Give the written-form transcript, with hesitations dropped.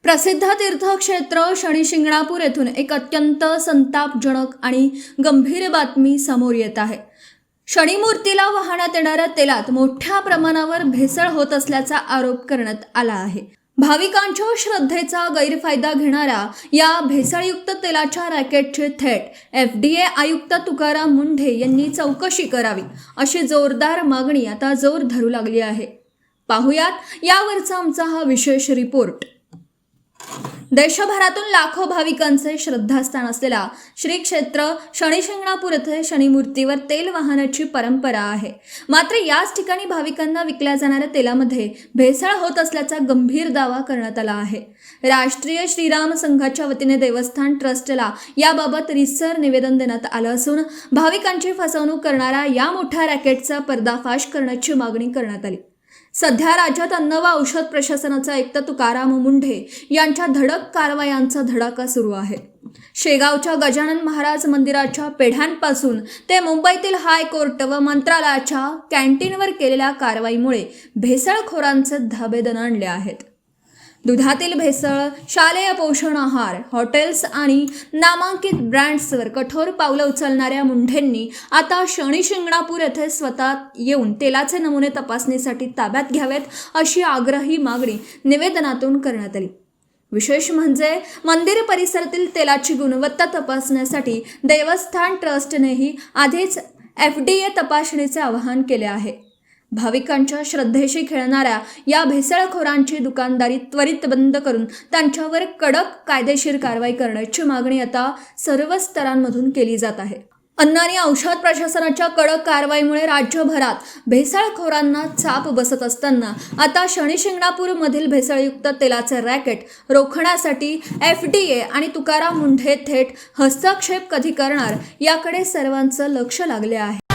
प्रसिद्ध तीर्थक्षेत्र शनी शिंगणापूर येथून एक अत्यंत संतापजनक आणि गंभीर बातमी समोर येत आहे। शनी मूर्तीला वाहण्यात येणाऱ्या तेलात मोठ्या प्रमाणावर भेसळ होत असल्याचा आरोप करण्यात आला आहे। भाविकांच्या श्रद्धेचा गैरफायदा घेणाऱ्या या भेसळयुक्त तेलाच्या रॅकेटची थेट FDA आयुक्त तुकाराम मुंढे यांनी चौकशी करावी अशी जोरदार मागणी आता जोर धरू लागली आहे। पाहुयात यावरचा आमचा हा विशेष रिपोर्ट। देशभरातून लाखो भाविकांचे श्रद्धास्थान असलेला श्री क्षेत्र शनी शिंगणापूर येथे शनी मूर्तीवर तेल वाहनाची परंपरा आहे। मात्र याच ठिकाणी भाविकांना विकल्या जाणाऱ्या तेलामध्ये भेसळ होत असल्याचा गंभीर दावा करण्यात आला आहे। राष्ट्रीय श्रीराम संघाच्या वतीने देवस्थान ट्रस्टला याबाबत रितसर निवेदन देण्यात आलं असून भाविकांची फसवणूक करणाऱ्या या मोठ्या रॅकेटचा पर्दाफाश करण्याची मागणी करण्यात आली। सध्या राज्यात अन्न व औषध प्रशासनाचा आयुक्त तुकाराम मुंढे यांच्या धडक कारवायांचा धडाका सुरू आहे। शेगावच्या गजानन महाराज मंदिराच्या पेढ्यांपासून ते मुंबईतील हायकोर्ट व मंत्रालयाच्या कॅन्टीनवर केलेल्या कारवाईमुळे भेसळखोरांचे धाबे दणाणले आहेत। दुधातील भेसळ, शालेय पोषण आहार, हॉटेल्स आणि नामांकित ब्रँड्सवर कठोर पावलं उचलणाऱ्या मुंढेंनी आता शनी शिंगणापूर येथे स्वतः येऊन तेलाचे नमुने तपासणीसाठी ताब्यात घ्यावेत अशी आग्रही मागणी निवेदनातून करण्यात आली। विशेष म्हणजे मंदिर परिसरातील तेलाची गुणवत्ता तपासण्यासाठी देवस्थान ट्रस्टनेही आधीच FDA तपासणीचे आवाहन केले आहे। भाविकांच्या श्रद्धेशी खेळणाऱ्या या भेसळखोरांची दुकानदारी त्वरित बंद करून त्यांच्यावर कडक कायदेशीर कारवाई करण्याची मागणी आता सर्व स्तरांमधून केली जात आहे। अन्न आणि औषध प्रशासनाच्या कडक कारवाईमुळे राज्यभरात भेसळखोरांना चाप बसत असताना आता शनी शिंगणापूर मधील भेसळयुक्त तेलाचे रॅकेट रोखण्यासाठी FDA आणि तुकाराम मुंढे थेट हस्तक्षेप कधी करणार याकडे सर्वांचं लक्ष लागले आहे।